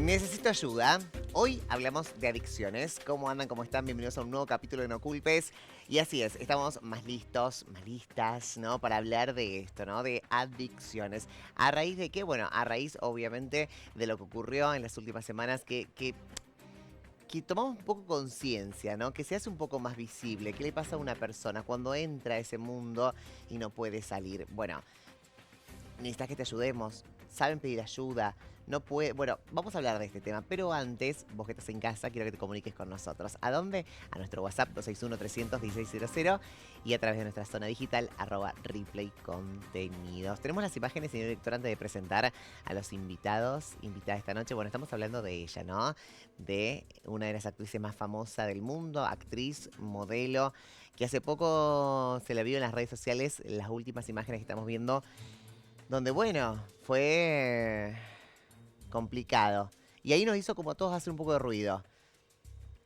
Necesito ayuda. Hoy hablamos de adicciones. ¿Cómo andan? ¿Cómo están? Bienvenidos a un nuevo capítulo de No Culpes. Y así es, estamos más listos, más listas, ¿no? Para hablar de esto, ¿no? De adicciones. ¿A raíz de qué? Bueno, a raíz, obviamente, de lo que ocurrió en las últimas semanas que tomamos un poco conciencia, ¿no? Que se hace un poco más visible. ¿Qué le pasa a una persona cuando entra a ese mundo y no puede salir? Bueno, necesitas que te ayudemos, saben pedir ayuda, no puede... Bueno, vamos a hablar de este tema, pero antes, vos que estás en casa, quiero que te comuniques con nosotros. ¿A dónde? A nuestro WhatsApp 261-300-1600 y a través de nuestra zona digital, @Replay Contenidos. Tenemos las imágenes, señor director, antes de presentar a los invitados, invitada esta noche. Bueno, estamos hablando de ella, ¿no? De una de las actrices más famosas del mundo, actriz, modelo, que hace poco se la vio en las redes sociales, las últimas imágenes que estamos viendo, donde, bueno, fue complicado. Y ahí nos hizo como a todos hacer un poco de ruido.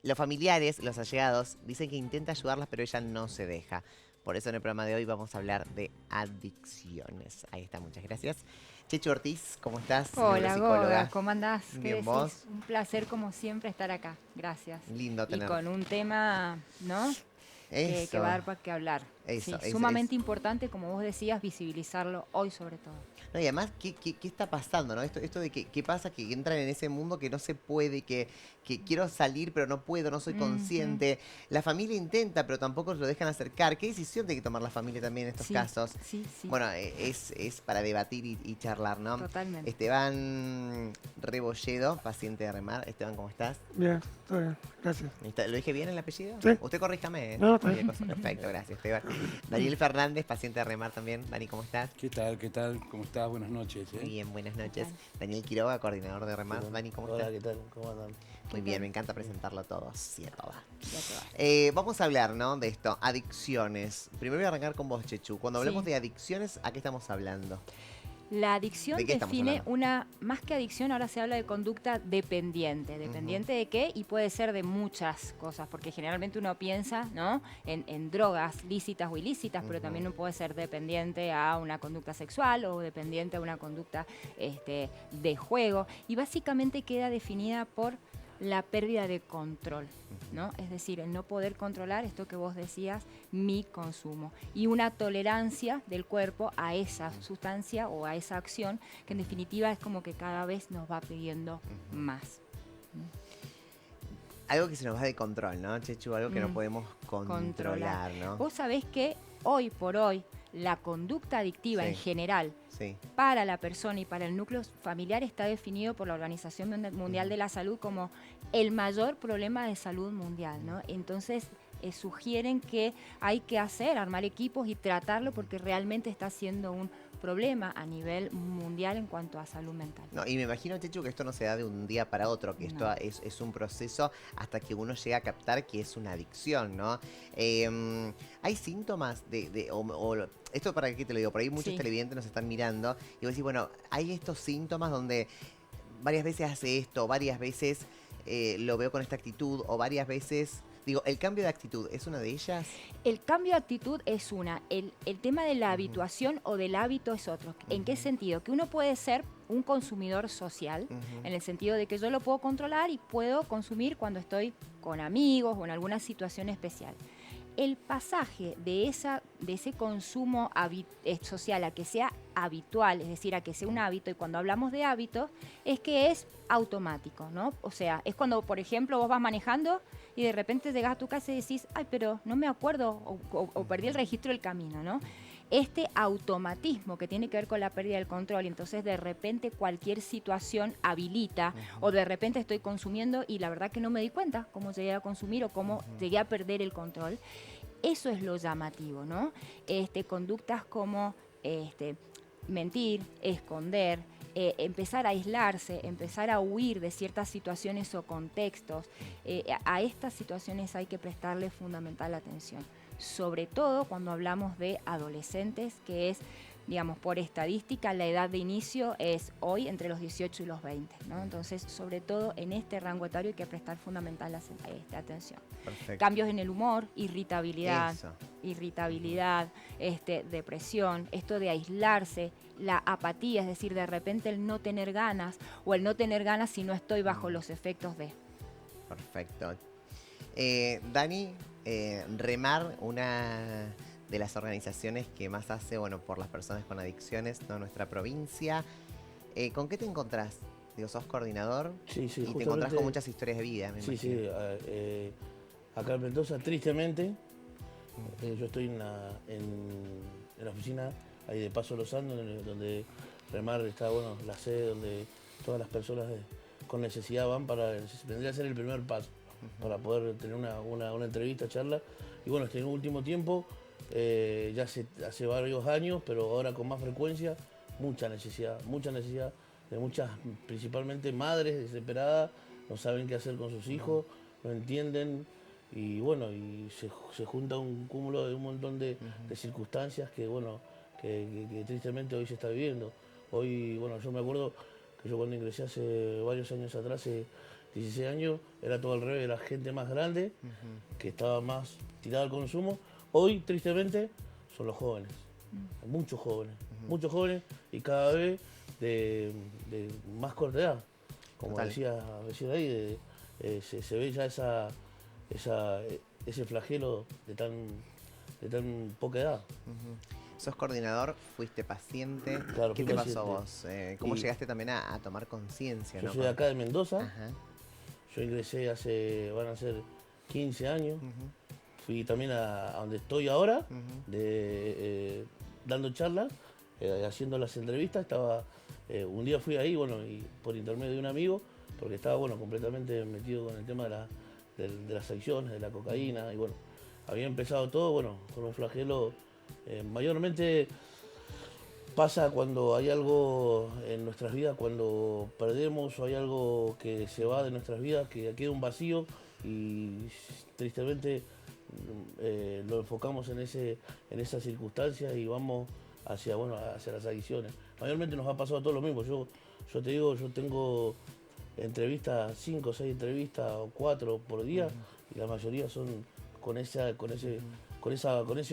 Los familiares, los allegados, dicen que intenta ayudarlas, pero ella no se deja. Por eso en el programa de hoy vamos a hablar de adicciones. Ahí está, muchas gracias. Chechu Ortiz, ¿cómo estás? Hola, Goga, Neuropsicóloga. ¿cómo andás? ¿Qué Bien, decís? ¿vos? Un placer como siempre estar acá, gracias. Lindo Y tener... con un tema, ¿no? Que va a Eso, dar para qué hablar. eso, Sí, sumamente importante, como vos decías, visibilizarlo hoy sobre todo. No, y además, ¿qué está pasando, no? Esto de qué pasa, que entran en ese mundo que no se puede, que quiero salir pero no puedo, no soy Ujú. consciente. La familia intenta, pero tampoco lo dejan acercar. ¿Qué decisión tiene que tomar la familia también en estos Sí, casos? sí, sí, Bueno, es para debatir y charlar, ¿no? totalmente. Esteban Rebolledo, paciente de Remar. Esteban, ¿cómo estás? Bien, todo bien, gracias. ¿Lo dije bien el apellido? Sí. Usted corríjame, ¿eh? No, está Cualquier bien. cosa. Perfecto, gracias, Esteban. Daniel Fernández, paciente de Remar también. Dani, ¿cómo estás? ¿Qué tal? ¿Qué tal? ¿Cómo estás? Buenas noches. Muy bien, buenas ¿Qué noches. tal? Daniel Quiroga, coordinador de Remar. Hola. Dani, ¿cómo Hola, estás? ¿qué tal? ¿Cómo andan? Muy ¿Qué bien, tal? me encanta presentarlo a todos y a todas. Ya te va. Vamos a hablar, ¿no? De esto, adicciones. Primero voy a arrancar con vos, Chechu. Cuando hablamos Sí. de adicciones, ¿a qué estamos hablando? La adicción ¿De qué estamos define hablando? más que adicción, ahora se habla de conducta dependiente. ¿Dependiente de qué? Y puede ser de muchas cosas, porque generalmente uno piensa, ¿no? en drogas lícitas o ilícitas, pero también uno puede ser dependiente a una conducta sexual o dependiente a una conducta de juego. Y básicamente queda definida por la pérdida de control, ¿no? Es decir, el no poder controlar esto que vos decías, mi consumo. Y una tolerancia del cuerpo a esa sustancia o a esa acción, que en definitiva es como que cada vez nos va pidiendo más. Algo que se nos va de control, ¿no, Chechu? Algo que no podemos controlar, ¿no? Vos sabés que hoy por hoy la conducta adictiva Sí. en general Sí. para la persona y para el núcleo familiar está definido por la Organización Mundial de la Salud como el mayor problema de salud mundial, ¿no? Entonces sugieren que hay que armar equipos y tratarlo porque realmente está siendo un problema a nivel mundial en cuanto a salud mental. No, y me imagino, Chechu, que esto no se da de un día para otro, que esto No. es un proceso hasta que uno llega a captar que es una adicción, ¿no? Hay síntomas esto para qué te lo digo, por ahí muchos Sí. televidentes nos están mirando y vos decís, bueno, hay estos síntomas donde varias veces hace esto, varias veces lo veo con esta actitud, o varias veces... Digo, ¿el cambio de actitud es una de ellas? El cambio de actitud es una, el tema de la habituación o del hábito es otro. ¿En qué sentido? Que uno puede ser un consumidor social, en el sentido de que yo lo puedo controlar y puedo consumir cuando estoy con amigos o en alguna situación especial. El pasaje de ese consumo social a que sea habitual, es decir, a que sea un hábito, y cuando hablamos de hábitos, es que es automático, ¿no? O sea, es cuando, por ejemplo, vos vas manejando y de repente llegas a tu casa y decís, ay, pero no me acuerdo, o perdí el registro del camino, ¿no? Este automatismo que tiene que ver con la pérdida del control, y entonces de repente cualquier situación habilita, o de repente estoy consumiendo y la verdad que no me di cuenta cómo llegué a consumir o cómo llegué a perder el control. Eso es lo llamativo, ¿no? Conductas como mentir, esconder, empezar a aislarse, empezar a huir de ciertas situaciones o contextos. A estas situaciones hay que prestarle fundamental atención, sobre todo cuando hablamos de adolescentes, que es digamos, por estadística, la edad de inicio es hoy entre los 18 y los 20, ¿no? Entonces, sobre todo en este rango etario hay que prestar fundamental atención. Perfecto. Cambios en el humor, irritabilidad, Eso. depresión, esto de aislarse, la apatía, es decir, de repente el no tener ganas o el no tener ganas si no estoy bajo los efectos de. Perfecto. Dani, Remar, una de las organizaciones que más hace, bueno, por las personas con adicciones, ¿no? En nuestra provincia. ¿Con qué te encontrás? Digo, sos coordinador Sí, y te encontrás con muchas historias de vida, me Sí, imagino. sí. Acá en Mendoza, tristemente, yo estoy en la oficina ahí de Paso Los Andes, donde Remar está, bueno, la sede donde todas las personas con necesidad van vendría a ser el primer paso para poder tener una entrevista, charla. Y bueno, este último tiempo, ya hace varios años, pero ahora con más frecuencia, mucha necesidad de muchas, principalmente madres desesperadas, no saben qué hacer con sus hijos, no entienden. Y bueno, y se junta un cúmulo de un montón de circunstancias que, bueno, que tristemente hoy se está viviendo. Hoy, bueno, yo me acuerdo que yo cuando ingresé hace varios años atrás, 16 años, era todo al revés, era gente más grande, que estaba más tirada al consumo. Hoy, tristemente, son los jóvenes, muchos jóvenes y cada vez de más corta edad. Como Total. decía recién ahí, se ve ya ese flagelo de tan poca edad. Sos coordinador, fuiste paciente. Claro, ¿Qué fui te pasó a paciente. vos? ¿Cómo Y llegaste también a tomar conciencia? Yo ¿no? soy de acá de Mendoza, Ajá. yo ingresé van a ser 15 años. Fui también a donde estoy ahora, dando charlas, haciendo las entrevistas. Un día fui ahí, bueno, y por intermedio de un amigo, porque estaba, bueno, completamente metido con el tema de las adicciones, de la cocaína, y bueno, había empezado todo, bueno, con un flagelo. Mayormente pasa cuando hay algo en nuestras vidas, cuando perdemos o hay algo que se va de nuestras vidas, que queda un vacío y tristemente lo enfocamos en esas circunstancias y vamos hacia las adicciones. Mayormente nos ha pasado todo lo mismo. Yo te digo, yo tengo entrevistas, 5 o 6 entrevistas o 4 por día, y la mayoría son con ese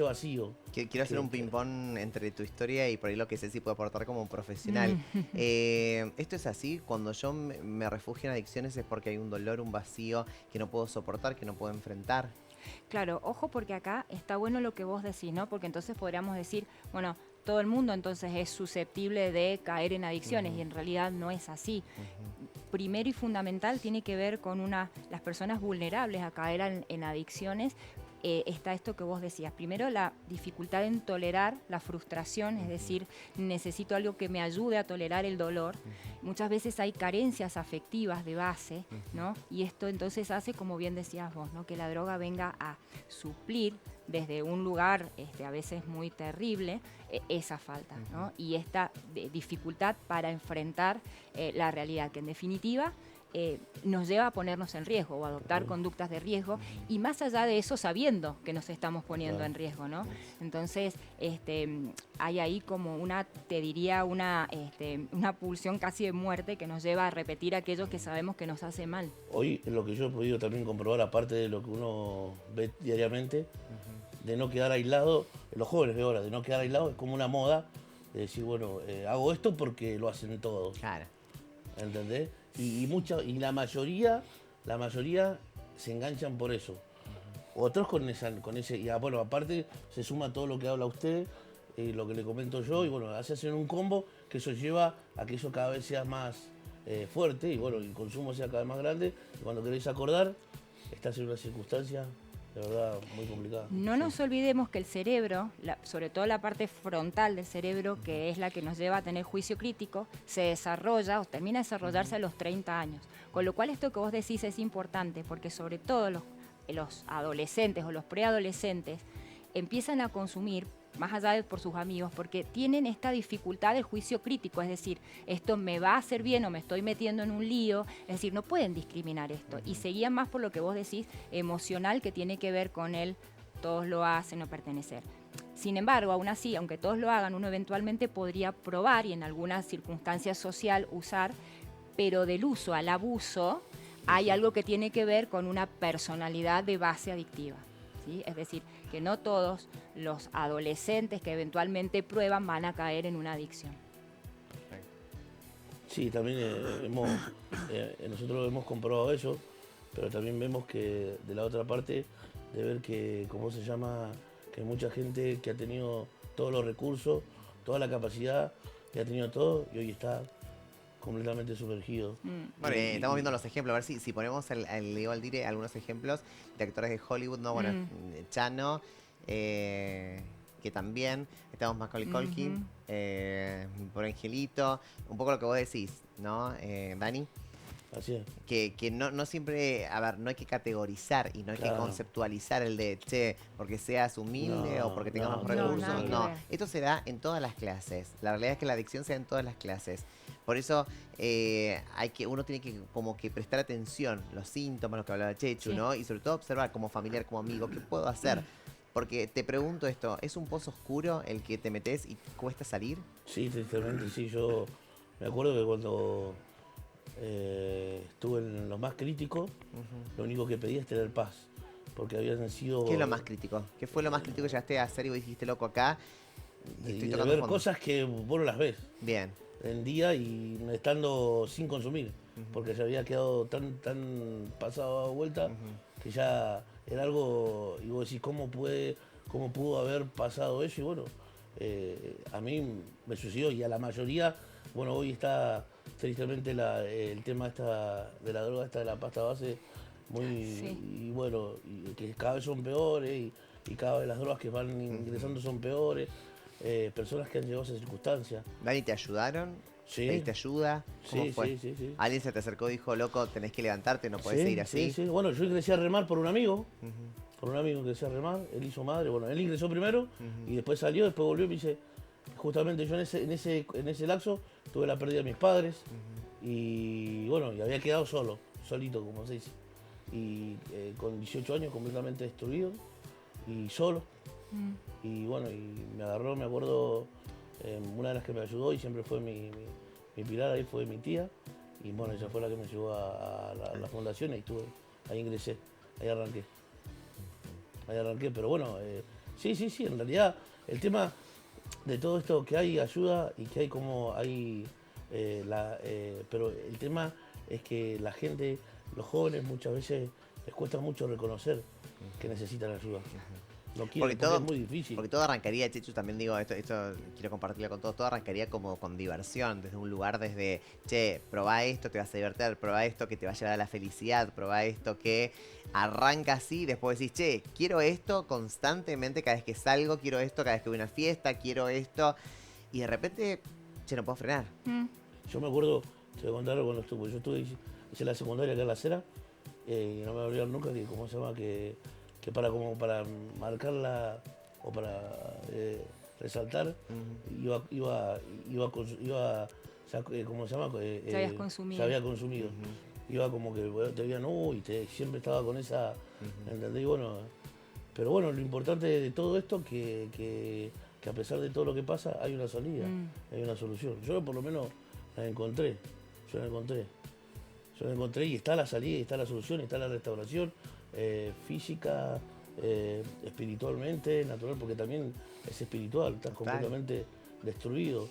vacío. Quiero hacer un ping-pong entre tu historia y por ahí lo que Ceci puede aportar como un profesional. Esto es así, cuando yo me refugio en adicciones es porque hay un dolor, un vacío que no puedo soportar, que no puedo enfrentar. Claro, ojo porque acá está bueno lo que vos decís, ¿no? Porque entonces podríamos decir, bueno, todo el mundo entonces es susceptible de caer en adicciones y en realidad no es así. Primero y fundamental tiene que ver con las personas vulnerables a caer en adicciones. Está esto que vos decías. Primero, la dificultad en tolerar la frustración, es decir, necesito algo que me ayude a tolerar el dolor. Muchas veces hay carencias afectivas de base, ¿no? Y esto entonces hace, como bien decías vos, ¿no? Que la droga venga a suplir desde un lugar a veces muy terrible esa falta, ¿no? Y esta dificultad para enfrentar la realidad, que en definitiva nos lleva a ponernos en riesgo o a adoptar conductas de riesgo, y más allá de eso sabiendo que nos estamos poniendo en riesgo, ¿no? Entonces hay ahí como una pulsión casi de muerte que nos lleva a repetir aquello que sabemos que nos hace mal. Hoy lo que yo he podido también comprobar, aparte de lo que uno ve diariamente, de no quedar aislado, los jóvenes de ahora, de no quedar aislado, es como una moda de decir, bueno, hago esto porque lo hacen todos. Claro. ¿Entendés? Y la mayoría se enganchan por eso. Otros con ese, y bueno, aparte se suma todo lo que habla usted, lo que le comento yo, y bueno, hacen un combo que eso lleva a que eso cada vez sea más fuerte, y bueno, el consumo sea cada vez más grande, y cuando queréis acordar, estás en una circunstancia de verdad muy complicada. No nos olvidemos que el cerebro, sobre todo la parte frontal del cerebro, que es la que nos lleva a tener juicio crítico, se desarrolla o termina de desarrollarse a los 30 años. Con lo cual esto que vos decís es importante, porque sobre todo los adolescentes o los preadolescentes empiezan a consumir más allá de por sus amigos, porque tienen esta dificultad de juicio crítico, es decir, esto me va a hacer bien o me estoy metiendo en un lío, es decir, no pueden discriminar esto, y se guían más por lo que vos decís, emocional, que tiene que ver con el todos lo hacen o pertenecer. Sin embargo, aún así, aunque todos lo hagan, uno eventualmente podría probar y en alguna circunstancia social usar, pero del uso al abuso hay algo que tiene que ver con una personalidad de base adictiva, ¿sí? Es decir, que no todos los adolescentes que eventualmente prueban van a caer en una adicción. Sí, también nosotros hemos comprobado eso, pero también vemos que de la otra parte, de ver que, ¿cómo se llama? Que hay mucha gente que ha tenido todos los recursos, toda la capacidad, que ha tenido todo y hoy está completamente sumergido. Bueno, estamos viendo los ejemplos, a ver si ponemos el Leo al Dire algunos ejemplos de actores de Hollywood, ¿no? Bueno, Chano, que también, estamos Macaulay Culkin, por Angelito, un poco lo que vos decís, ¿no, Dani? Así es. Que no siempre, a ver, no hay que categorizar y no hay que conceptualizar el de, che, porque seas humilde o porque tengas más recursos. No, esto se da en todas las clases. La realidad es que la adicción se da en todas las clases. Por eso uno tiene que como que prestar atención, los síntomas, lo que hablaba Chechu, ¿no? Y sobre todo observar como familiar, como amigo, ¿qué puedo hacer? Porque te pregunto esto, ¿es un pozo oscuro el que te metes y cuesta salir? Sí, tristemente, sí. Yo me acuerdo que cuando estuve en lo más crítico, lo único que pedía es tener paz. Porque habían sido... ¿Qué es lo más crítico? ¿Qué fue lo más crítico que llegaste a hacer y vos dijiste, loco, acá estoy tocando ver fondo? Cosas que vos no las ves. Bien. En día y estando sin consumir, porque se había quedado tan pasado a vuelta que ya era algo, y vos decís, ¿cómo pudo haber pasado eso? Y bueno, a mí me sucedió y a la mayoría, bueno, hoy está tristemente el tema de la droga, de la pasta base, muy, y bueno, y que cada vez son peores y cada vez las drogas que van ingresando son peores. Personas que han llegado a esa circunstancia. ¿Dani, te ayudaron? Sí. ¿Pediste ayuda? ¿Cómo fue? Sí. ¿Alguien se te acercó y dijo, loco, tenés que levantarte, no podés seguir así? Sí. Bueno, yo ingresé a remar por un amigo. Por un amigo ingresé a remar. Él hizo madre. Bueno, él ingresó primero y después salió, después volvió y me dice, justamente yo en ese lapso tuve la pérdida de mis padres y bueno, y había quedado solito, como se dice. Y con 18 años completamente destruido y solo. Y bueno, y me agarró, me acuerdo, una de las que me ayudó y siempre fue mi pilar ahí fue mi tía. Y bueno, ella fue la que me llevó a la fundación y ahí ingresé, ahí arranqué. Pero bueno, sí, en realidad el tema de todo esto que hay ayuda y que hay como hay, pero el tema es que la gente, los jóvenes muchas veces les cuesta mucho reconocer que necesitan ayuda. No quieren, porque es muy difícil. Porque todo arrancaría, Chechu, también digo, esto quiero compartirlo con todos, todo arrancaría como con diversión, desde un lugar che, probá esto, te vas a divertir, probá esto que te va a llevar a la felicidad, probá esto que arranca así, después decís, che, quiero esto constantemente cada vez que salgo, quiero esto cada vez que voy a una fiesta, quiero esto, y de repente, che, no puedo frenar. Yo me acuerdo, te voy a contar cuando hice la secundaria acá en La Cera, y no me voy a olvidar nunca que, ¿cómo se llama? Que para marcarla o para resaltar, ¿cómo se llama? Se habías consumido. Se había consumido. Iba como que te veían, siempre estaba con esa, ¿entendés? Y bueno, pero bueno, lo importante de todo esto que a pesar de todo lo que pasa, hay una salida, hay una solución. Yo por lo menos la encontré, yo la encontré y está la salida, y está la solución, y está la restauración. Física, espiritualmente, natural, porque también es espiritual, estás completamente destruido.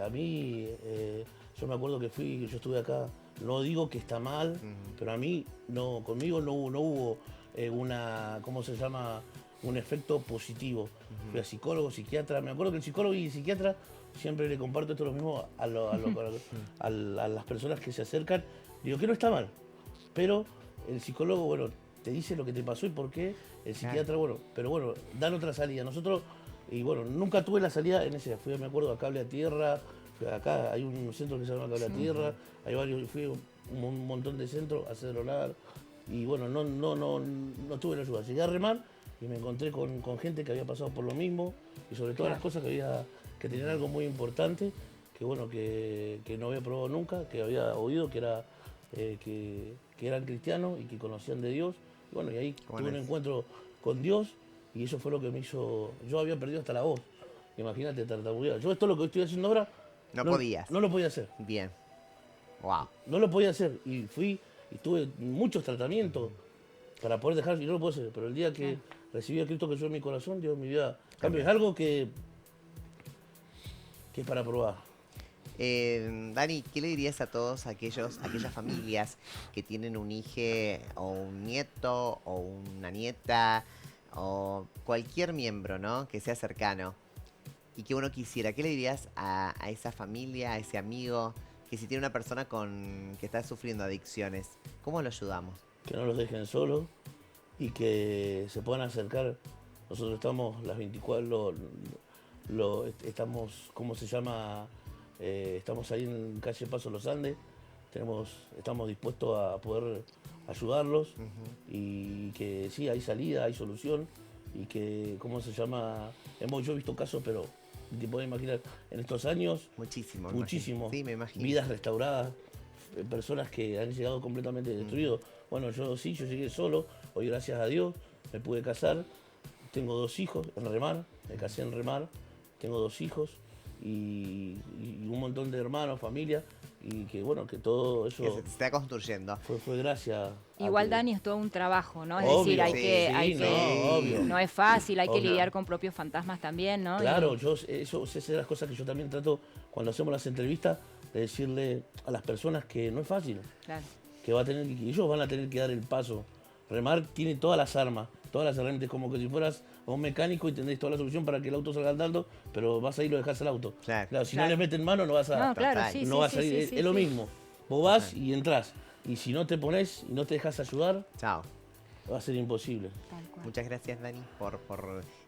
A mí, yo me acuerdo que yo estuve acá, no digo que está mal, pero a mí, conmigo no hubo ¿cómo se llama? Un efecto positivo. Fui a psicólogo, psiquiatra, me acuerdo que el psicólogo y el psiquiatra, siempre le comparto esto lo mismo a las personas que se acercan, digo que no está mal, pero el psicólogo, bueno, te dice lo que te pasó y por qué. El psiquiatra, bueno, pero bueno, dan otra salida. Nosotros, y bueno, nunca tuve la salida en ese. Me acuerdo, a Cable a Tierra. Acá hay un centro que se llama Cable a Tierra. Hay varios, fui a un montón de centros a Cedrolar. Y bueno, no tuve la ayuda. Llegué a remar y me encontré con gente que había pasado por lo mismo. Y sobre todas las cosas que tenían algo muy importante, que bueno, que no había probado nunca, que había oído, que era que eran cristianos y que conocían de Dios. Y bueno, y ahí tuve un encuentro con Dios y eso fue lo que me hizo... Yo había perdido hasta la voz, imagínate, tartamudear. Yo esto lo que estoy haciendo ahora... No podías. No lo podía hacer. Bien. Wow. No lo podía hacer y fui y tuve muchos tratamientos para poder dejar y no lo puedo hacer. Pero el día que recibí a Cristo que yo en mi corazón, Dios, mi vida cambia. Es algo que es para probar. Dani, ¿qué le dirías a todos aquellas familias que tienen un hijo o un nieto o una nieta o cualquier miembro, ¿no? Que sea cercano y que uno quisiera? ¿Qué le dirías a esa familia, a ese amigo, que si tiene una persona que está sufriendo adicciones? ¿Cómo lo ayudamos? Que no los dejen solos y que se puedan acercar. Nosotros estamos las 24, estamos, ¿cómo se llama? Estamos ahí en calle Paso Los Andes, estamos dispuestos a poder ayudarlos y que sí, hay salida, hay solución y que, ¿cómo se llama? Yo he visto casos, pero te puedes imaginar, en estos años, Muchísimo. muchísimo, Sí, me imagino. vidas restauradas, personas que han llegado completamente destruidos. Bueno, yo llegué solo, hoy gracias a Dios me pude casar, tengo 2 hijos en Remar, me casé en Remar, tengo 2 hijos y un montón de hermanos, familia, y que bueno, que todo eso Que se está construyendo. fue gracias. Igual, Dani, es todo un trabajo, ¿no? Es Obvio, decir, hay sí, que, no, obvio. no es fácil, hay que Obvio. lidiar con propios fantasmas también, ¿no? Claro, esa es de las cosas que yo también trato cuando hacemos las entrevistas, de decirle a las personas que no es fácil, Claro. que ellos van a tener que dar el paso. Remar tiene todas las armas, todas las herramientas, como que si fueras un mecánico y tendréis toda la solución para que el auto salga andando, pero vas a ir y lo dejas al auto. Claro. Si Claro. no le meten mano no vas a, No, claro, total. sí, no sí, vas sí, a ir. sí, es sí, lo sí. mismo. Vos vas y entras. Y si no te pones y no te dejas ayudar, Chao. va a ser imposible. Tal cual. Muchas gracias, Dani, por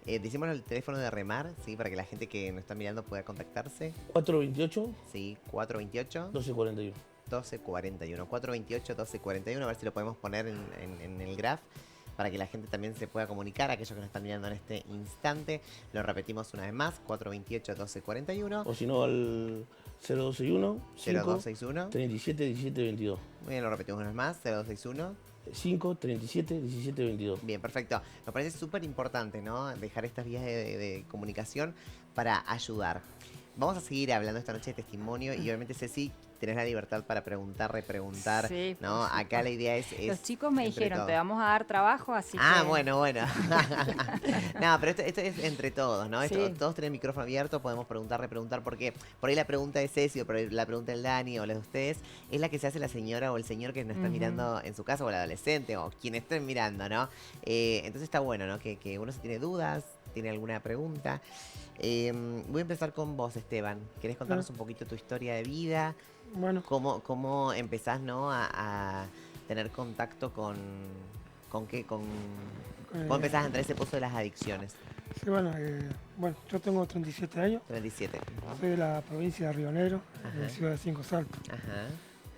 decimos el teléfono de Remar, ¿sí? Para que la gente que nos está mirando pueda contactarse. 428 Sí, 428 1241. 1241. 428 1241, a ver si lo podemos poner en el graph para que la gente también se pueda comunicar, aquellos que nos están mirando en este instante. Lo repetimos una vez más, 428 1241. O si no al 0261 0261. 37 17 22. Muy bien, lo repetimos una vez más, 0261. 5 37 17 22. Bien, perfecto. Me parece súper importante, ¿no? Dejar estas vías de comunicación para ayudar. Vamos a seguir hablando esta noche de testimonio y obviamente, Ceci, tenés la libertad para preguntar, repreguntar, Sí, ¿no? por Acá la idea es Los chicos me entre dijeron, todos. te vamos a dar trabajo, así Ah, que... bueno. No, pero esto es entre todos, ¿no? Sí. Todos tienen el micrófono abierto, podemos preguntar, repreguntar, porque por ahí la pregunta de Ceci, o por ahí la pregunta del Dani, o la de ustedes, es la que se hace la señora o el señor que nos está mirando en su casa, o el adolescente, o quien estén mirando, ¿no? Entonces está bueno, ¿no? Que uno si tiene dudas, tiene alguna pregunta. Voy a empezar con vos, Esteban. ¿Querés contarnos un poquito tu historia de vida? Bueno, ¿Cómo empezás, ¿no? a tener contacto con qué? ¿Cómo empezás a entrar a ese pozo de las adicciones? sí, bueno, yo tengo 37 años, 37. soy de la provincia de Río Negro, de Ajá. Ciudad de Cinco Saltos. Ajá.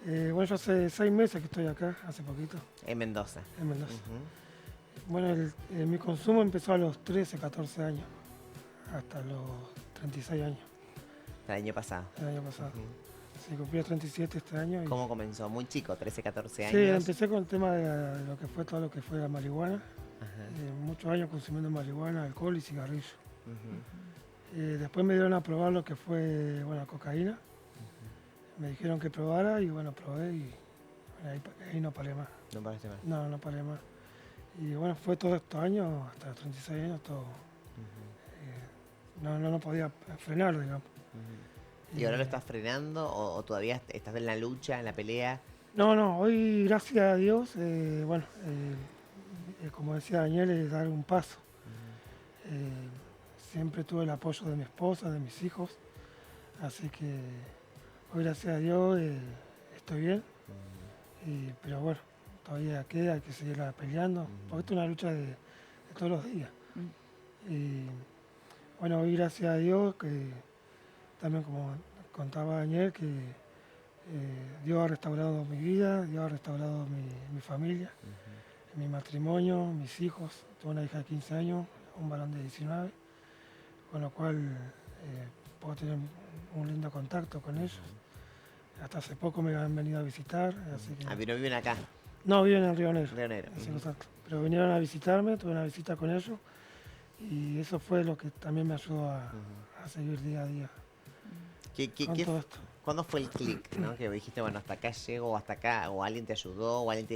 Bueno, yo hace 6 meses que estoy acá, hace poquito, En Mendoza. en Mendoza. Ujú. Bueno, mi consumo empezó a los 13, 14 años, hasta los 36 años, El año pasado. el año pasado. Ujú. Sí, cumplí 37 este año. Y, ¿Cómo comenzó? Muy chico, 13, 14 sí, años. empecé con el tema de lo que fue todo lo que fue la marihuana. Ajá. Muchos años consumiendo marihuana, alcohol y cigarrillo. Ujú. Después me dieron a probar lo que fue, bueno, cocaína. Me dijeron que probara y bueno, probé y bueno, ahí no paré más. No paraste más. No paré más. Y bueno, fue todos estos años, hasta los 36 años, todo. No podía frenar, digamos. ¿Y ahora lo estás frenando o todavía estás en la lucha, en la pelea? No, hoy gracias a Dios, bueno, como decía Daniel, es dar un paso. Siempre tuve el apoyo de mi esposa, de mis hijos, así que hoy gracias a Dios estoy bien, pero bueno, todavía queda, hay que seguir peleando, porque esto es una lucha de todos los días. Y bueno, hoy gracias a Dios, que también como contaba Daniel, que Dios ha restaurado mi vida, Dios ha restaurado mi familia, mi matrimonio, mis hijos. Tengo una hija de 15 años, un varón de 19, con lo cual puedo tener un lindo contacto con ellos. Hasta hace poco me han venido a visitar, así que... Ah, no viven acá, No, viven en Río Negro, Río Negro. en Cinco Saltos. Pero vinieron a visitarme, tuve una visita con ellos. Y eso fue lo que también me ayudó a seguir día a día con todo esto. ¿Cuándo fue el clic, ¿no? Que dijiste, bueno, hasta acá llego, o hasta acá, o alguien te ayudó, o alguien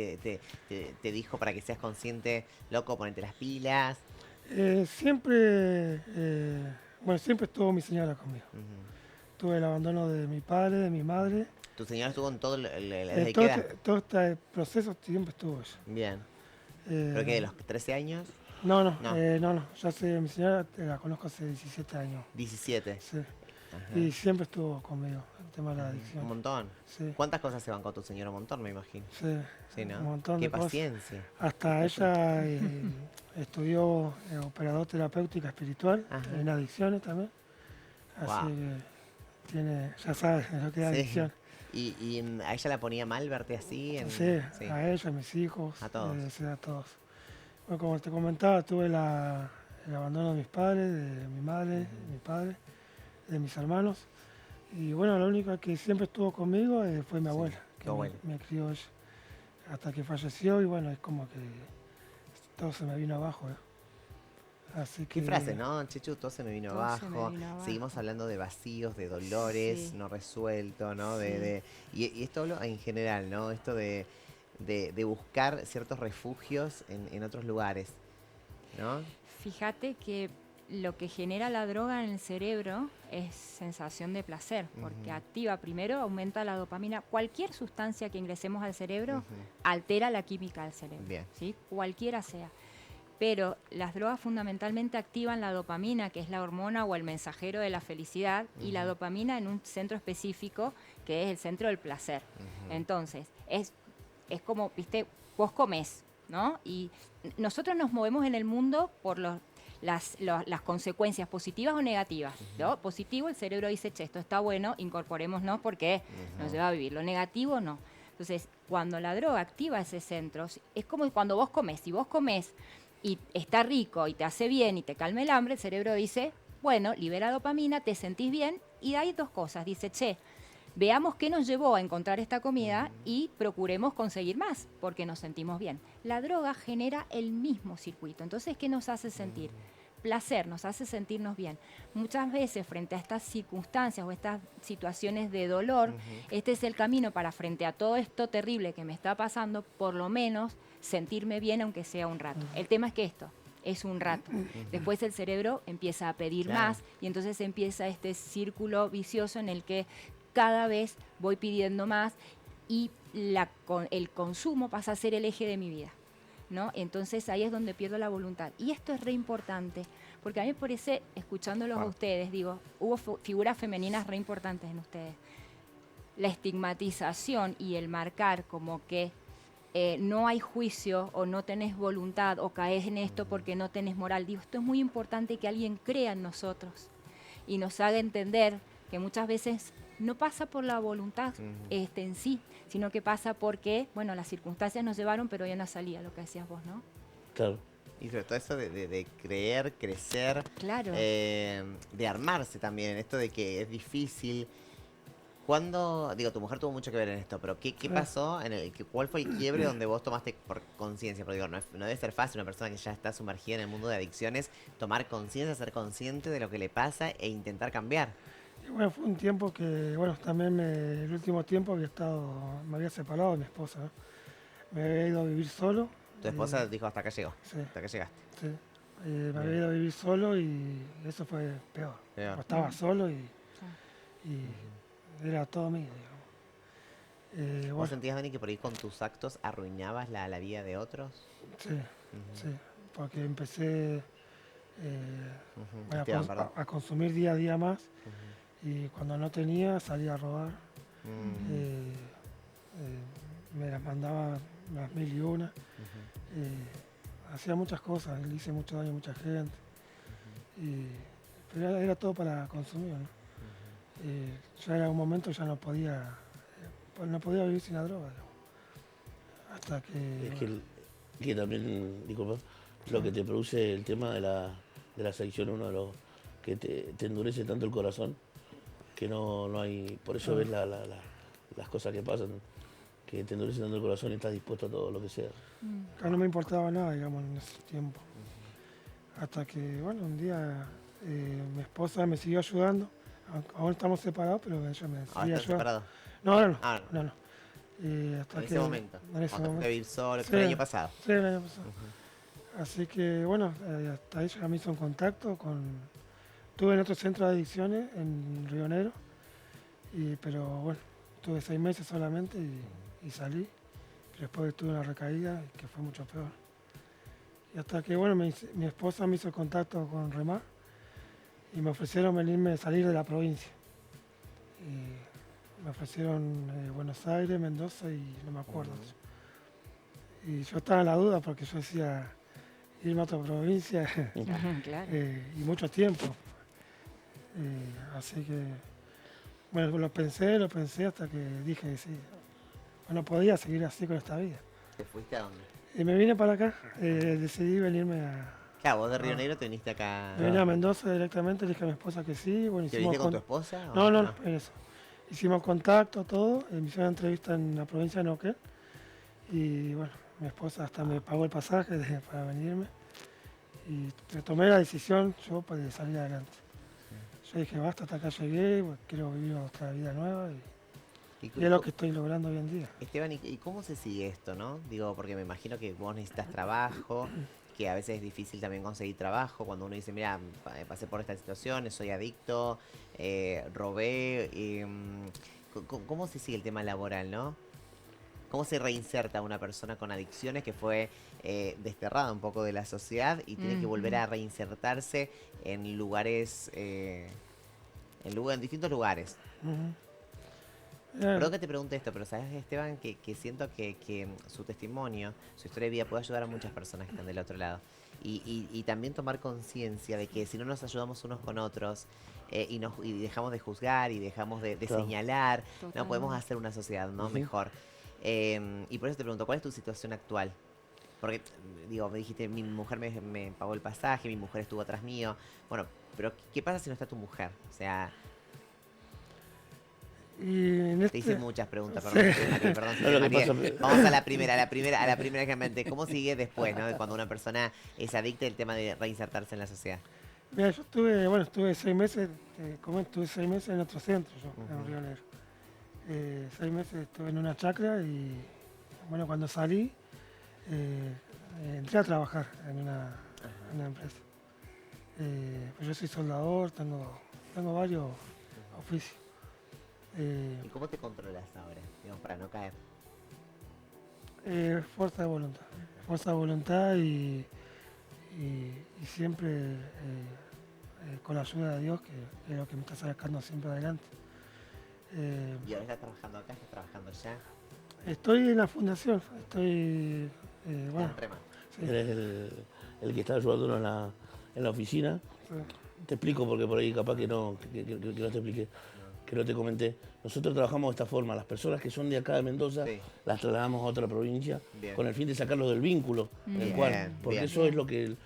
te dijo para que seas consciente, loco, ponete las pilas? Siempre estuvo mi señora conmigo. Tuve el abandono de mi padre, de mi madre. ¿Tu señora estuvo en todo Todo, qué edad? todo este proceso siempre estuvo ella. Bien. ¿Pero qué, de los 13 años? No. No. Yo sé, mi señora la conozco hace 17 años. 17. Sí. Ajá. Y siempre estuvo conmigo el tema de la adicción. Un montón. Sí. ¿Cuántas cosas se bancó tu señora? Un montón, me imagino. Sí, Sí, ¿no? un montón Qué de cosas. paciencia. Hasta ella estudió operador terapéutica espiritual Ajá. en adicciones también. Así Wow. que ya sabes lo que es Sí. adicción. ¿Y a ella la ponía mal verte así? Sí, a ella, a mis hijos. A todos. Sí, a todos. Bueno, como te comentaba, tuve el abandono de mis padres, de mi madre, de mi padre, de mis hermanos. Y bueno, la única que siempre estuvo conmigo fue mi abuela, tu que abuela. me crió ella hasta que falleció y bueno, es como que todo se me vino abajo. Así que... Qué frase, ¿no? Chechu, todo se me vino Todo se me abajo. vino abajo. Seguimos hablando de vacíos, de dolores Sí. no resueltos, ¿no? Sí. Y esto hablo en general, ¿no? Esto de buscar ciertos refugios en otros lugares, ¿no? Fíjate que lo que genera la droga en el cerebro es sensación de placer, porque activa primero, aumenta la dopamina. Cualquier sustancia que ingresemos al cerebro altera la química del cerebro, Bien. ¿sí? Cualquiera sea. Pero las drogas fundamentalmente activan la dopamina, que es la hormona o el mensajero de la felicidad, y la dopamina en un centro específico, que es el centro del placer. Entonces, es como, viste, vos comés, ¿no? Y nosotros nos movemos en el mundo por las consecuencias positivas o negativas, ¿no? Positivo, el cerebro dice, che, esto está bueno, incorporémonos porque nos lleva a vivir. Lo negativo, no. Entonces, cuando la droga activa ese centro, es como cuando vos comés. Si vos comés y está rico y te hace bien y te calma el hambre, el cerebro dice, bueno, libera dopamina, te sentís bien, y hay dos cosas. Dice, che, veamos qué nos llevó a encontrar esta comida y procuremos conseguir más, porque nos sentimos bien. La droga genera el mismo circuito. Entonces, ¿qué nos hace sentir? Placer, nos hace sentirnos bien. Muchas veces, frente a estas circunstancias o estas situaciones de dolor, este es el camino para, frente a todo esto terrible que me está pasando, por lo menos sentirme bien, aunque sea un rato. El tema es que esto es un rato. Después el cerebro empieza a pedir más y entonces empieza este círculo vicioso en el que cada vez voy pidiendo más y el consumo pasa a ser el eje de mi vida, ¿no? Entonces ahí es donde pierdo la voluntad. Y esto es re importante, porque a mí me parece, escuchándolos a ustedes, digo, hubo figuras femeninas re importantes en ustedes. La estigmatización y el marcar como que no hay juicio o no tenés voluntad o caes en esto porque no tenés moral. Digo, esto es muy importante que alguien crea en nosotros y nos haga entender que muchas veces no pasa por la voluntad en sí, sino que pasa porque, bueno, las circunstancias nos llevaron, pero ya no salía, lo que decías vos, ¿no? Claro. Y sobre todo eso de creer, crecer, Claro. de armarse también, en esto de que es difícil. ¿Cuándo, digo, tu mujer tuvo mucho que ver en esto, pero qué pasó, cuál fue el quiebre donde vos tomaste por conciencia? Porque digo, no debe ser fácil una persona que ya está sumergida en el mundo de adicciones, tomar conciencia, ser consciente de lo que le pasa e intentar cambiar. Y bueno, fue un tiempo que, bueno, también el último tiempo me había separado de mi esposa, ¿no? Me había ido a vivir solo. Tu esposa dijo, hasta acá llegó, Sí, hasta acá llegaste. sí. Me había ido a vivir solo y eso fue peor. Peor. Estaba solo y era todo mío, digamos. ¿Vos Bueno, sentías, Dani, que por ahí con tus actos arruinabas la vida de otros? sí, sí, porque empecé bueno, Esteban, perdón. a consumir día a día más y cuando no tenía salía a robar. Me las mandaba las 1001. Hacía muchas cosas, le hice mucho daño a mucha gente. Pero era todo para consumir, ¿no? Ya en un momento ya no podía vivir sin la droga, digamos. Hasta que... Es que también, disculpa, lo que te produce el tema de las adicciones, uno de los que te endurece tanto el corazón, que no hay, por eso ves las cosas que pasan, que te endurece tanto el corazón y estás dispuesto a todo lo que sea. no me importaba nada, digamos, en ese tiempo. Hasta que, bueno, un día mi esposa me siguió ayudando. Aún estamos separados, pero ella me Ahora seguía estás ayudando. separado. No, ahora no. Ah, No, no. Hasta en que, ese momento. En ese Cuando te fuiste a momento. vivir solo, que Sí, fue el año pasado. sí, el año pasado. Así que, bueno, hasta ella me hizo en contacto con... Estuve en otro centro de adicciones, en Río Negro, pero bueno, tuve 6 meses solamente y salí. Pero después tuve una recaída que fue mucho peor. Y hasta que, bueno, mi esposa me hizo contacto con Remar y me ofrecieron salir de la provincia. Y me ofrecieron Buenos Aires, Mendoza y no me acuerdo. Y yo estaba en la duda porque yo decía irme a otra provincia Claro. y mucho tiempo. Así que, bueno, lo pensé hasta que dije que sí. No podía seguir así con esta vida. ¿Te fuiste a dónde? Y me vine para acá, decidí venirme a... Claro, vos de Río Negro te viniste acá. Me vine a Mendoza directamente, le dije a mi esposa que sí. Bueno, ¿Te hicimos viniste con tu esposa? o No, en eso. Hicimos contacto, todo, me hicieron una entrevista en la provincia de Neuquén. Y bueno, mi esposa hasta me pagó el pasaje para venirme. Y tomé la decisión yo de salir adelante. Yo dije, basta, hasta acá llegué, quiero vivir otra vida nueva y es lo que estoy logrando hoy en día. Esteban, ¿y cómo se sigue esto, no? Digo, porque me imagino que vos necesitas trabajo, que a veces es difícil también conseguir trabajo, cuando uno dice, mira, pasé por esta situación, soy adicto, robé, ¿cómo se sigue el tema laboral, no? ¿Cómo se reinserta una persona con adicciones que fue desterrada un poco de la sociedad y tiene que volver a reinsertarse en lugares, en distintos lugares? Perdón que te pregunte esto, pero sabes, Esteban, que siento que su testimonio, su historia de vida puede ayudar a muchas personas que están del otro lado. Y también tomar conciencia de que si no nos ayudamos unos con otros y dejamos de juzgar y dejamos de señalar, no podemos hacer una sociedad mejor. Y por eso te pregunto, ¿cuál es tu situación actual? Porque, digo, me dijiste, mi mujer me pagó el pasaje, mi mujer estuvo atrás mío. Bueno, pero ¿qué pasa si no está tu mujer? O sea... Y Te hice muchas preguntas, perdón. Vamos a la primera que me ante. ¿Cómo sigue después, no? De cuando una persona es adicta, el tema de reinsertarse en la sociedad. Mira, yo estuve 6 meses, estuve 6 meses en otro centro, en Río Negro. 6 meses estuve en una chacra y, bueno, cuando salí, entré a trabajar en una empresa. Pues yo soy soldador, tengo varios oficios. ¿Y cómo te controlas ahora, digamos, para no caer? Fuerza de voluntad y siempre con la ayuda de Dios, que es lo que me está sacando siempre adelante. ¿Y ahora estás trabajando acá? ¿Estás trabajando allá? Estoy en la fundación, bueno, Sí. Eres el que está ayudándonos en la oficina. sí. Te explico porque por ahí capaz que no te expliqué, que no te comenté. Nosotros trabajamos de esta forma, las personas que son de acá de Mendoza, Sí. las trasladamos a otra provincia Bien. con el fin de sacarlos del vínculo, porque bien. eso es lo que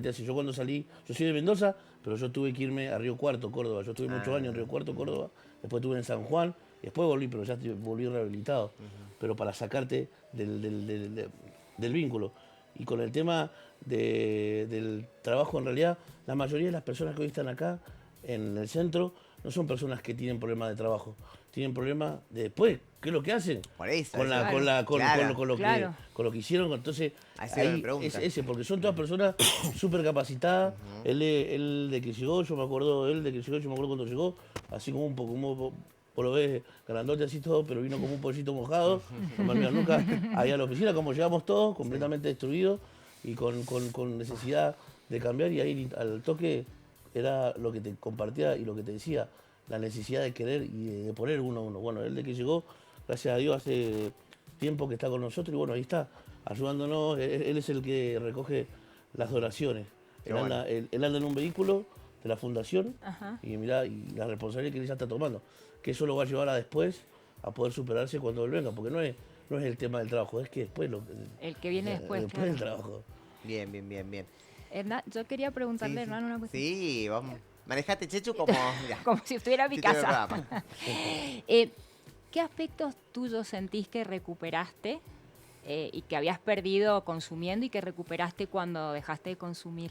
te hace. Yo cuando salí, yo soy de Mendoza, pero yo tuve que irme a Río Cuarto, Córdoba. Yo estuve muchos años en Río Cuarto, Córdoba, después estuve en San Juan, y después volví, pero ya volví rehabilitado. Pero para sacarte del vínculo. Y con el tema del trabajo, en realidad, la mayoría de las personas que hoy están acá en el centro no son personas que tienen problemas de trabajo, tienen problemas de después. ¿Qué es lo que hacen? Por eso. Con lo que hicieron. Entonces, Así me ahí preguntan. es ese, porque son todas personas súper capacitadas. Él de que llegó, yo me acuerdo cuando llegó, así como un poco, como por lo ves, grandote así todo, pero vino como un pollito mojado. No me olvido nunca. Ahí a la oficina, como llegamos todos, completamente destruidos y con necesidad de cambiar, y ahí al toque era lo que te compartía y lo que te decía, la necesidad de querer y de poner uno a uno. Bueno, él de que llegó, gracias a Dios, hace tiempo que está con nosotros y bueno, ahí está, ayudándonos. Él es el que recoge las donaciones. Él anda en un vehículo de la fundación y mirá, y la responsabilidad que él ya está tomando, que eso lo va a llevar a después a poder superarse cuando él venga, porque no es el tema del trabajo, es que después el que viene después, después del trabajo. Bien. Hernán, yo quería preguntarle, Sí, Hernán, una cuestión. Sí, vamos. Manejate, Chechu, como... mirá, Como si estuviera en mi si tuviera casa. programa. ¿Qué aspectos tuyos sentís que recuperaste y que habías perdido consumiendo y que recuperaste cuando dejaste de consumir?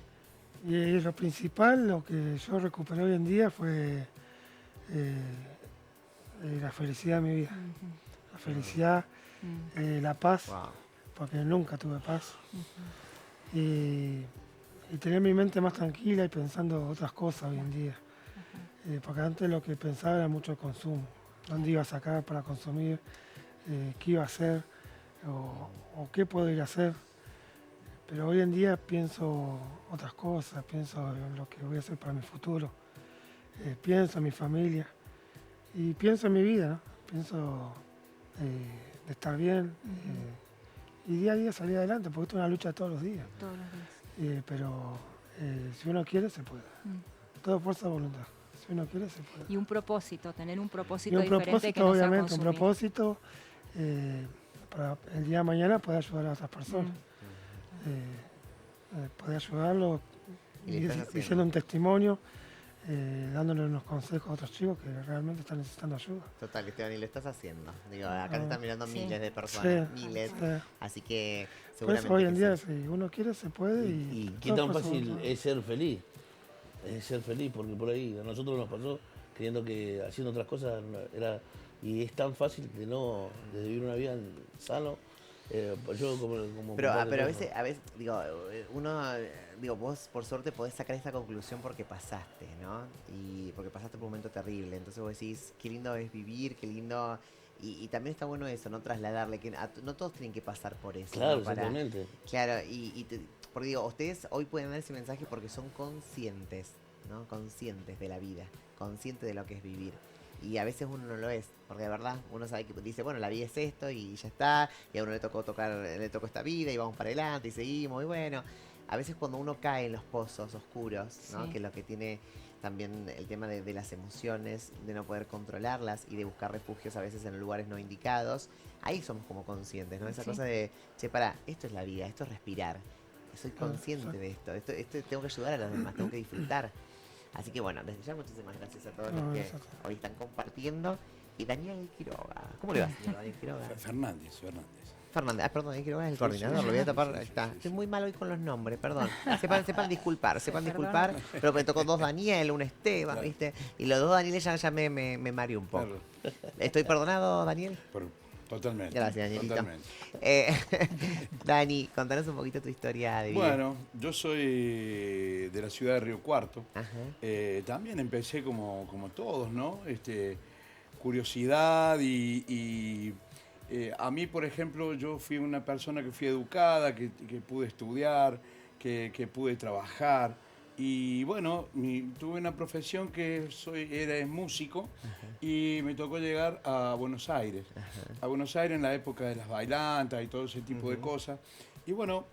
Y lo principal, lo que yo recuperé hoy en día fue la felicidad de mi vida. La felicidad, la paz, Wow. porque nunca tuve paz. Y tener mi mente más tranquila y pensando otras cosas hoy en día. Porque antes lo que pensaba era mucho consumo. ¿Dónde iba a sacar para consumir? ¿Qué iba a hacer? O qué puedo ir a hacer. Pero hoy en día pienso otras cosas, pienso en lo que voy a hacer para mi futuro, pienso en mi familia y pienso en mi vida, ¿no? Pienso de estar bien y día a día salir adelante, porque esto es una lucha todos los días. Todos los días. Pero si uno quiere, se puede. Todo fuerza de voluntad. Si uno quiere, se puede. Y un propósito, tener un Y propósito un diferente propósito, que no sea obviamente, un consumir. propósito para el día de mañana poder ayudar a otras personas. Poder ayudarlos Y le estás haciendo. diciendo un testimonio, dándole unos consejos a otros chicos que realmente están necesitando ayuda. Total, Esteban, y lo estás haciendo. Digo, acá te están mirando Sí. miles de personas, Sí, miles. sí. Así que Por eso seguramente hoy en que día, sí. si uno quiere, se puede. Y qué todo tan fuerza de fácil voluntad. es ser feliz. Es ser feliz, porque por ahí a nosotros nos pasó creyendo que haciendo otras cosas era. Y es tan fácil de vivir una vida sano. Yo como Pero, compadre, pero yo- a veces, digo, vos por suerte podés sacar esta conclusión porque pasaste, ¿no? Y porque pasaste por un momento terrible. Entonces vos decís, qué lindo es vivir, qué lindo. Y también está bueno eso, no trasladarle, que no todos tienen que pasar por eso. Claro, ¿no? Para, exactamente. claro, porque digo, ustedes hoy pueden dar ese mensaje porque son conscientes, ¿no? Conscientes de la vida, conscientes de lo que es vivir. Y a veces uno no lo es, porque de verdad uno sabe que dice, bueno, la vida es esto y ya está, y a uno le tocó esta vida y vamos para adelante y seguimos, y bueno, a veces cuando uno cae en los pozos oscuros, ¿no? Sí. Que es lo que tiene también el tema de las emociones, de no poder controlarlas y de buscar refugios a veces en lugares no indicados, ahí somos como conscientes, ¿no? Esa Sí. cosa de, che, pará, esto es la vida, esto es respirar, soy Claro, consciente de esto, tengo que ayudar a los demás, tengo que disfrutar. Así que bueno, desde ya muchísimas gracias a todos los No, que gracias. hoy están compartiendo. Y Daniel Quiroga, ¿cómo le va, señor Daniel Quiroga? Fernández. Fernández, perdón, Daniel Quiroga es el Sí, coordinador, sí, lo voy a sí, tapar, sí, ahí sí, está. sí, Estoy sí. muy mal hoy con los nombres, perdón. Sepan disculpar, Perdón. pero me tocó 2 Daniel, un Esteban, Claro. ¿viste? Y los 2 Danieles ya me mareé un poco. Claro, ¿Estoy perdonado, Daniel? totalmente. Gracias, Danielito. Totalmente. Eh, Dani, contanos un poquito tu historia de vida. Bueno, yo soy de la ciudad de Río Cuarto. Ajá. También empecé como todos, ¿no? Curiosidad y a mí, por ejemplo, yo fui una persona que fui educada, que pude estudiar, que pude trabajar. Y bueno, tuve una profesión que era músico y me tocó llegar a Buenos Aires. A Buenos Aires en la época de las bailantas y todo ese tipo de cosas. Y bueno,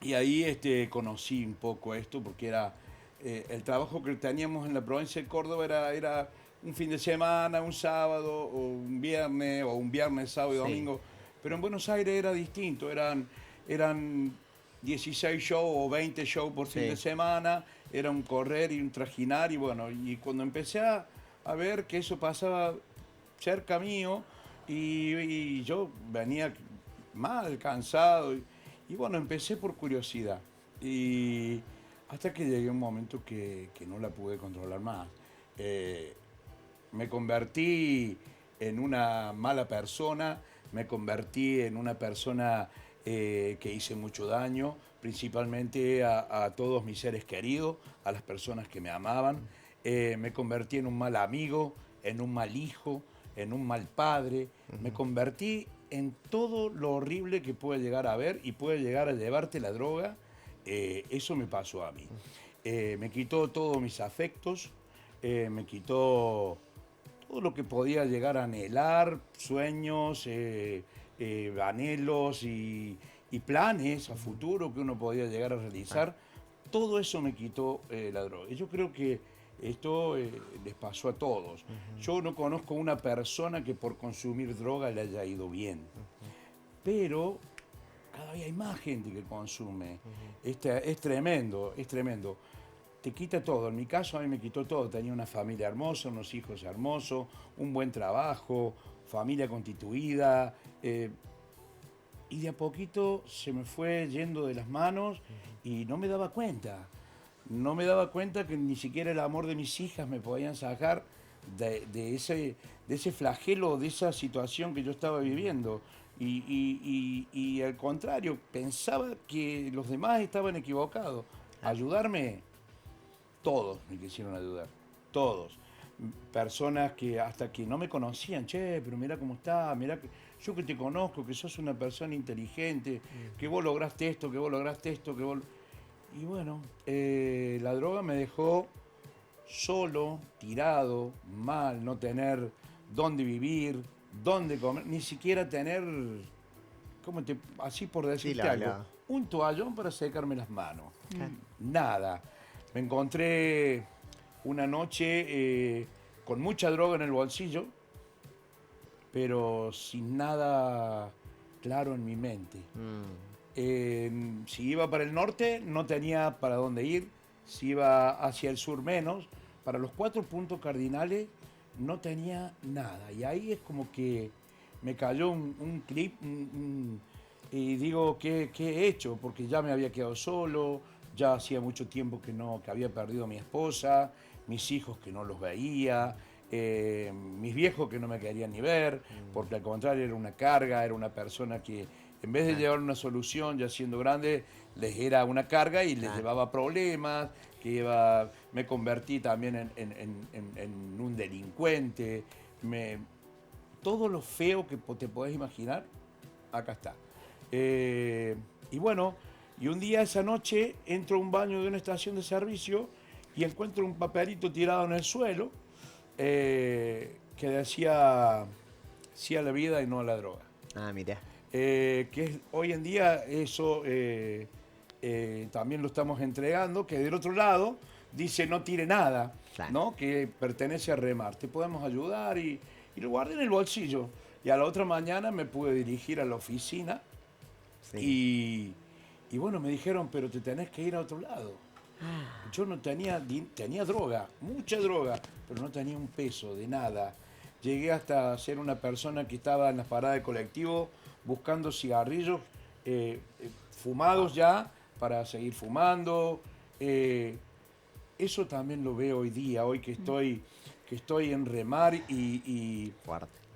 y ahí conocí un poco esto porque era el trabajo que teníamos en la provincia de Córdoba era un fin de semana, un sábado o un viernes, sábado y Sí. domingo. Pero en Buenos Aires era distinto, eran 16 shows o 20 shows por fin Sí. de semana, era un correr y un trajinar y bueno, y cuando empecé a ver que eso pasaba cerca mío y yo venía mal, cansado y bueno, empecé por curiosidad y hasta que llegué a un momento que no la pude controlar más. Me convertí en una mala persona, me convertí en una persona que hice mucho daño, principalmente a todos mis seres queridos, a las personas que me amaban. Me convertí en un mal amigo, en un mal hijo, en un mal padre. Me convertí en todo lo horrible que puede llegar a haber y puede llegar a llevarte la droga. Eso me pasó a mí. Me quitó todos mis afectos, me quitó todo lo que podía llegar a anhelar, sueños, anhelos y planes a futuro que uno podía llegar a realizar. Todo eso me quitó la droga. Y yo creo que esto les pasó a todos. Yo no conozco una persona que por consumir droga le haya ido bien. Pero cada vez hay más gente que consume. Es tremendo, es tremendo. Te quita todo. En mi caso, a mí me quitó todo. Tenía una familia hermosa, unos hijos hermosos, un buen trabajo, familia constituida. Y de a poquito se me fue yendo de las manos y no me daba cuenta. no me daba cuenta que ni siquiera el amor de mis hijas me podían sacar de ese flagelo, de esa situación que yo estaba viviendo. Y al contrario, pensaba que los demás estaban equivocados. Ayudarme, todos me quisieron ayudar, todos. Personas que hasta que no me conocían, che, pero mira cómo está, mira que yo que te conozco, que sos una persona inteligente, que vos lograste esto, que vos lograste esto, que vos... Y bueno, la droga me dejó solo, tirado, mal, no tener dónde vivir, dónde comer, ni siquiera tener, así por decirte algo, un toallón para secarme las manos. Nada. Me encontré una noche con mucha droga en el bolsillo, pero sin nada claro en mi mente. Si iba para el norte, no tenía para dónde ir. Si iba hacia el sur, menos. Para los 4 puntos cardinales, no tenía nada. Y ahí es como que me cayó un clip y digo, ¿qué he hecho? Porque ya me había quedado solo, ya hacía mucho tiempo que había perdido a mi esposa, mis hijos que no los veía, mis viejos que no me querían ni ver, porque al contrario era una carga, era una persona que en vez de llevar una solución ya siendo grande, les era una carga y les llevaba problemas, me convertí también en un delincuente, todo lo feo que te podés imaginar, acá está. Y bueno, y un día esa noche entro a un baño de una estación de servicio y encuentro un papelito tirado en el suelo que decía sí a la vida y no a la droga. Ah, mira. Hoy en día eso también lo estamos entregando, que del otro lado dice no tire nada, claro, ¿no? Que pertenece a Remar, te podemos ayudar y lo guardé en el bolsillo. Y a la otra mañana me pude dirigir a la oficina y bueno, me dijeron, pero te tenés que ir a otro lado. Yo no tenía droga, mucha droga, pero no tenía un peso de nada. Llegué hasta ser una persona que estaba en las paradas de colectivo buscando cigarrillos fumados ya para seguir fumando. Eso también lo veo hoy día, hoy que estoy en Remar y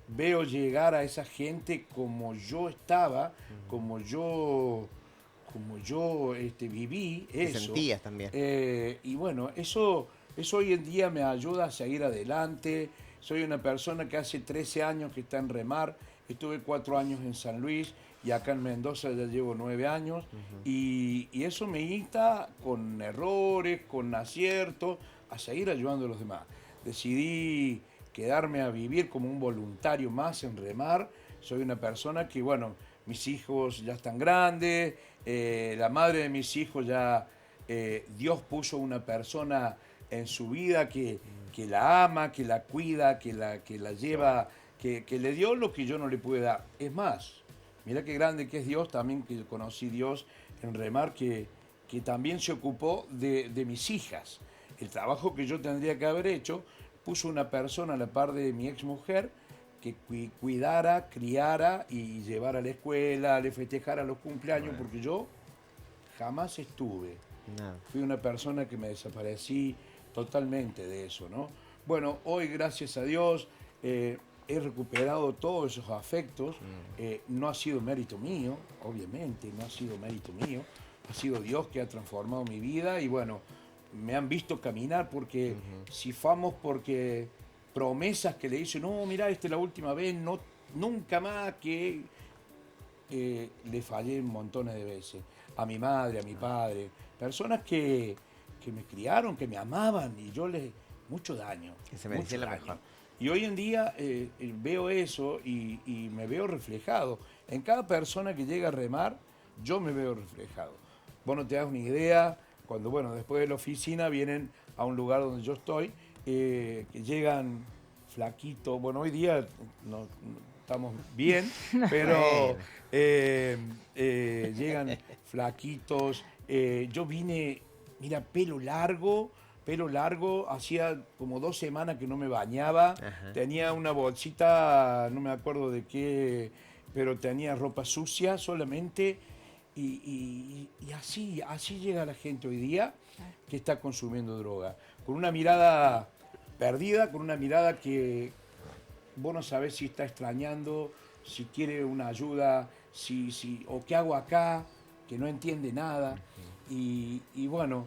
veo llegar a esa gente como yo estaba, como yo viví eso. Te sentías también. Y bueno, eso hoy en día me ayuda a seguir adelante. Soy una persona que hace 13 años que está en Remar, estuve 4 años en San Luis y acá en Mendoza ya llevo 9 años. Y eso me insta con errores, con aciertos, a seguir ayudando a los demás. Decidí quedarme a vivir como un voluntario más en Remar. Soy una persona que, bueno, mis hijos ya están grandes, la madre de mis hijos ya, Dios puso una persona en su vida que la ama, que la cuida, que la lleva, que le dio lo que yo no le pude dar. Es más, mira qué grande que es Dios, también que conocí Dios en Remar, que también se ocupó de mis hijas. El trabajo que yo tendría que haber hecho, puso una persona a la par de mi exmujer que cuidara, criara y llevara a la escuela, le festejara los cumpleaños, porque yo jamás estuve. Fui una persona que me desaparecí totalmente de eso, ¿no? Bueno, hoy, gracias a Dios, he recuperado todos esos afectos. No ha sido mérito mío, obviamente, no ha sido mérito mío. Ha sido Dios que ha transformado mi vida y bueno, me han visto caminar porque si famos porque promesas que le dicen, no, mira, esta es la última vez, no, nunca más, que le fallé montones de veces. A mi madre, a mi padre, personas que me criaron, que me amaban y yo les... mucho daño. Que se merecía lo mejor. Y hoy en día veo eso y me veo reflejado. En cada persona que llega a Remar, yo me veo reflejado. Vos no te das una idea, cuando, bueno, después de la oficina vienen a un lugar donde yo estoy, que llegan flaquitos. Bueno, hoy día no estamos bien, pero llegan flaquitos. Yo vine, mira, pelo largo, hacía como 2 semanas que no me bañaba, tenía una bolsita, no me acuerdo de qué, pero tenía ropa sucia solamente Y así llega la gente hoy día que está consumiendo droga. Con una mirada perdida, con una mirada que vos no sabés si está extrañando, si quiere una ayuda, o qué hago acá, que no entiende nada. Y bueno,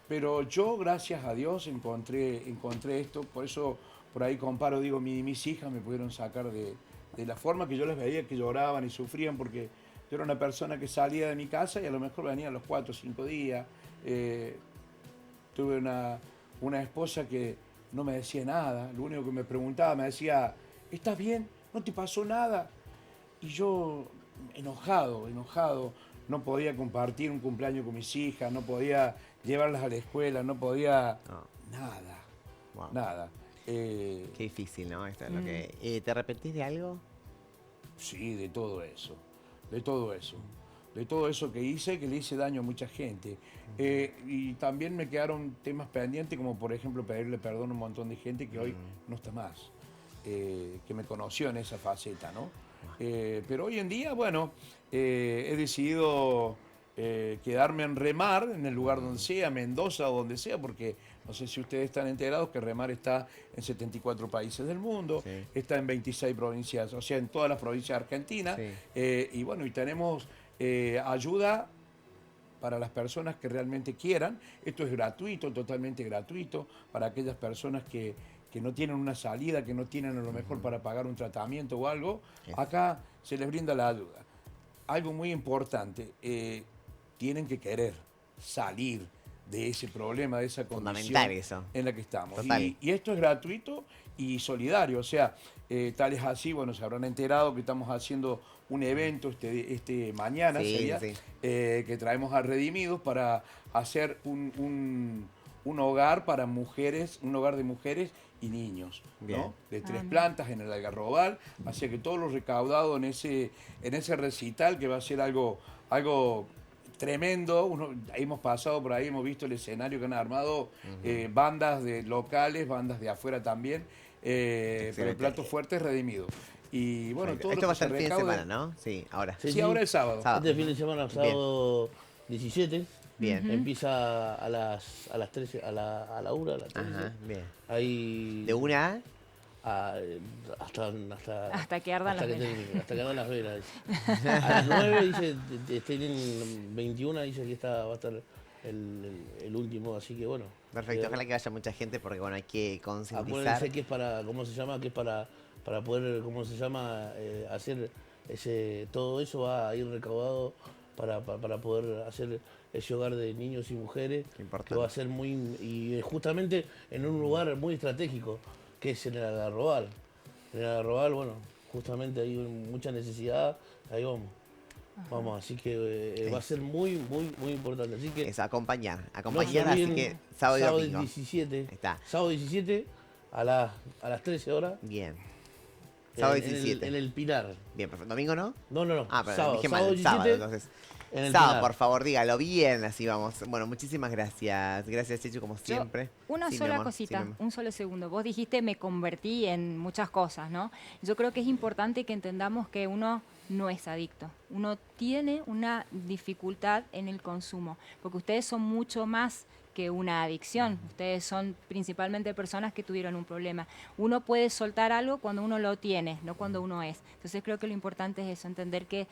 pero yo, gracias a Dios, encontré esto. Por eso, por ahí comparo, digo, mis hijas me pudieron sacar de la forma que yo les veía, que lloraban y sufrían, porque yo era una persona que salía de mi casa y a lo mejor venía a los 4 o 5 días. Tuve una esposa que no me decía nada, lo único que me preguntaba, me decía, ¿estás bien? ¿No te pasó nada? Y yo, enojado, no podía compartir un cumpleaños con mis hijas, no podía llevarlas a la escuela, no podía nada, Wow. nada. Qué difícil, ¿no? Esto es lo que, ¿te arrepentís de algo? Sí, de todo eso, de todo eso que hice, que le hice daño a mucha gente. Y también me quedaron temas pendientes, como por ejemplo pedirle perdón a un montón de gente que hoy no está más, que me conoció en esa faceta, ¿no? Pero hoy en día, bueno, he decidido quedarme en Remar, en el lugar donde sea, Mendoza o donde sea, porque no sé si ustedes están enterados que Remar está en 74 países del mundo, Sí. está en 26 provincias, o sea, en todas las provincias argentinas, Sí. y bueno, y tenemos ayuda para las personas que realmente quieran. Esto es gratuito, totalmente gratuito, para aquellas personas que no tienen una salida, que no tienen a lo mejor para pagar un tratamiento o algo. Acá se les brinda la ayuda. Algo muy importante, tienen que querer salir de ese problema, de esa condición Fundamental eso. en la que estamos. Total. Y esto es gratuito y solidario, o sea, tal es así, bueno, se habrán enterado que estamos haciendo un evento este mañana, Sí, sería, sí. que traemos a Redimidos para hacer un hogar para mujeres, un hogar de mujeres y niños, Bien. ¿no? De 3 plantas en el Algarrobal, así que todo lo recaudado en ese recital, que va a ser algo tremendo. Hemos pasado por ahí, hemos visto el escenario que han armado, bandas locales, bandas de afuera también, pero el plato fuerte es Redimido. Y bueno, todo Esto lo va a que se ser fin de recaude... semana, ¿no? Sí, ahora. Sí, ahora es sábado. Este fin de semana, sábado 17. Bien. Empieza a las 13, a la 1, a las 13. Ajá, bien. Ahí, ¿De una? Hasta que ardan las velas. hasta que ardan las velas. A las 9 dice, tienen 21, dice que va a estar el último, así que bueno. Perfecto, ojalá que vaya mucha gente porque bueno, hay que concientizar. Acuérdense que es para, ¿cómo se llama? Que es para poder, ¿cómo se llama? Hacer todo eso va a ir recaudado para poder hacer ese hogar de niños y mujeres, Importante. que va a ser y justamente en un lugar muy estratégico, que es en el Algarrobal. En el Algarrobal, bueno, justamente hay mucha necesidad, ahí vamos. Vamos, así que va a ser muy, muy, muy importante. Así que Es acompañar, no se así olviden, que sábado y domingo. 17. Ahí está. Sábado 17 a las 13 horas. Bien. Sábado en 17. el Pinar. Bien, perfecto. ¿Domingo no? No. Ah, pero sábado, dije mal, sábado el sábado, 17, entonces. en el Sábado, Pinar. por favor, dígalo bien, así vamos. Bueno, muchísimas gracias. Gracias, Chechu, como siempre. Una Sí, mi sola amor, cosita, sí, mi amor. un solo segundo. Vos dijiste me convertí en muchas cosas, ¿no? Yo creo que es importante que entendamos que uno no es adicto. Uno tiene una dificultad en el consumo, porque ustedes son mucho más que una adicción. Ustedes son principalmente personas que tuvieron un problema. Uno puede soltar algo cuando uno lo tiene, no cuando uno es. Entonces creo que lo importante es eso, entender que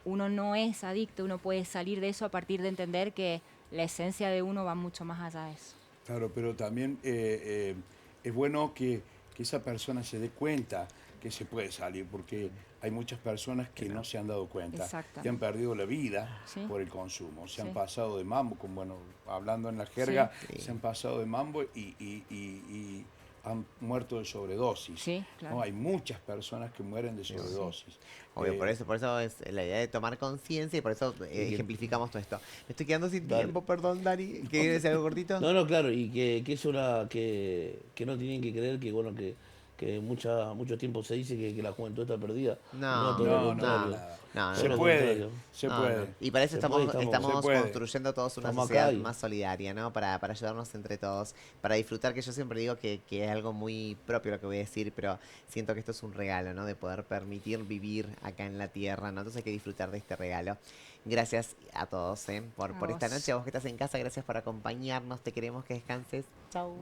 uno no es adicto, uno puede salir de eso a partir de entender que la esencia de uno va mucho más allá de eso. Claro, pero también es bueno que esa persona se dé cuenta que se puede salir, porque hay muchas personas que no se han dado cuenta, Exacto. que han perdido la vida Sí. por el consumo, se han Sí. pasado de mambo, bueno, hablando en la jerga, Sí. se han pasado de mambo y han muerto de sobredosis. Sí, claro. ¿No? Hay muchas personas que mueren de sobredosis. Obvio, por eso es la idea de tomar conciencia y por eso ejemplificamos todo esto. Me estoy quedando sin Dale. tiempo, perdón, Dani. ¿Quieres decir algo cortito? No, claro, y que es una que no tienen que creer que bueno que que mucho tiempo se dice que la juventud está perdida. No, todo lo no, contrario. No, Se Todo lo puede, contrario. se No, puede. no. Y para eso Se puede, estamos se puede. construyendo todos una Estamos sociedad acá y- más solidaria, ¿no? Para ayudarnos entre todos, para disfrutar, que yo siempre digo que es algo muy propio lo que voy a decir, pero siento que esto es un regalo, ¿no? De poder permitir vivir acá en la tierra, ¿no? Entonces hay que disfrutar de este regalo. Gracias a todos, por A esta vos. noche, a vos que estás en casa, gracias por acompañarnos, te queremos que descanses. Chau.